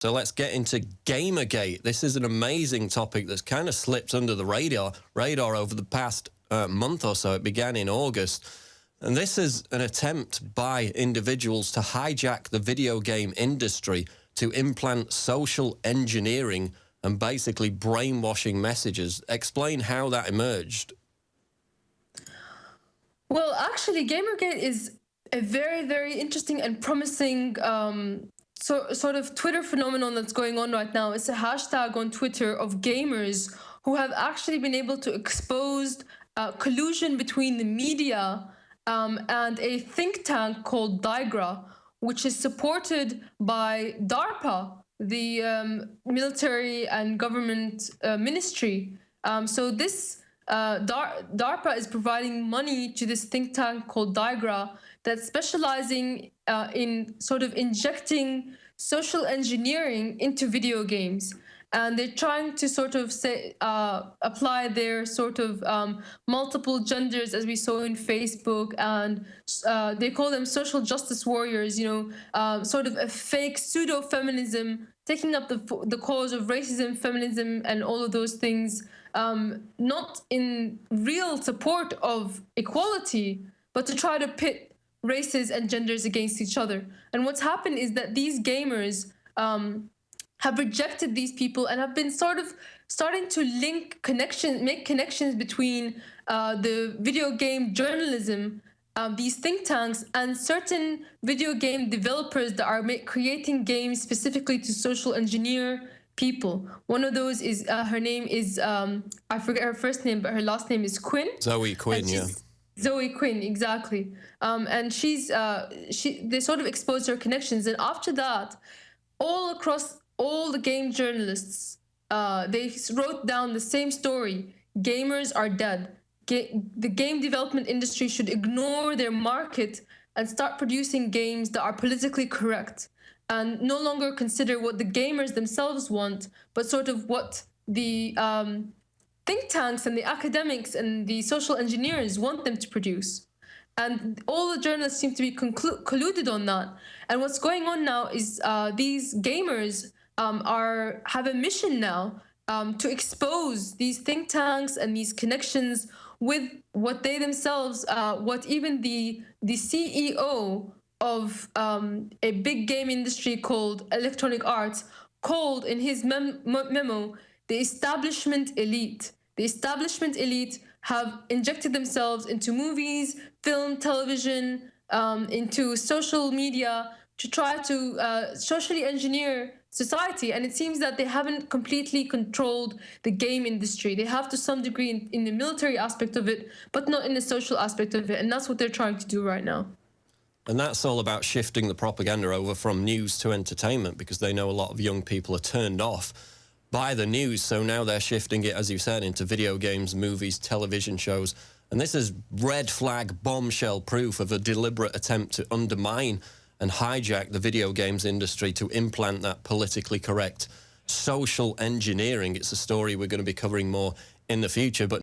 So let's get into Gamergate. This is an amazing topic that's kind of slipped under the radar over the past month or so. It began in August. And this is an attempt by individuals to hijack the video game industry to implant social engineering and basically brainwashing messages. Explain how that emerged. Well, actually, Gamergate is a very, very interesting and promising sort of Twitter phenomenon that's going on right now. It's a hashtag on Twitter of gamers who have actually been able to expose collusion between the media and a think tank called DARPA, which is supported by DARPA, the military and government ministry. So this DARPA is providing money to this think tank called DARPA that's specializing in sort of injecting social engineering into video games. And they're trying to sort of apply their sort of multiple genders, as we saw in Facebook, and they call them social justice warriors, you know, sort of a fake pseudo-feminism, taking up the cause of racism, feminism, and all of those things, not in real support of equality, but to try to pit races and genders against each other. And what's happened is that these gamers have rejected these people and have been sort of starting to make connections between the video game journalism, these think tanks, and certain video game developers that are creating games specifically to social engineer people. One of those is, her name is, I forget her first name, but her last name is Quinn. Zoe Quinn, yeah. Zoe Quinn, exactly. And they sort of exposed her connections. And after that, all across all the game journalists, they wrote down the same story. Gamers are dead. The game development industry should ignore their market and start producing games that are politically correct and no longer consider what the gamers themselves want, but sort of what the think tanks and the academics and the social engineers want them to produce. And all the journalists seem to be colluded on that. And what's going on now is these gamers have a mission now to expose these think tanks and these connections with what they themselves, what even the CEO of a big game industry called Electronic Arts called in his memo the establishment elite. The establishment elite have injected themselves into movies, film, television, into social media to try to socially engineer society. And it seems that they haven't completely controlled the game industry. They have to some degree in the military aspect of it, but not in the social aspect of it. And that's what they're trying to do right now. And that's all about shifting the propaganda over from news to entertainment, because they know a lot of young people are turned off by the news. So now they're shifting it, as you said, into video games, movies, television shows. And this is red flag, bombshell proof of a deliberate attempt to undermine and hijack the video games industry to implant that politically correct social engineering. It's a story we're going to be covering more in the future. But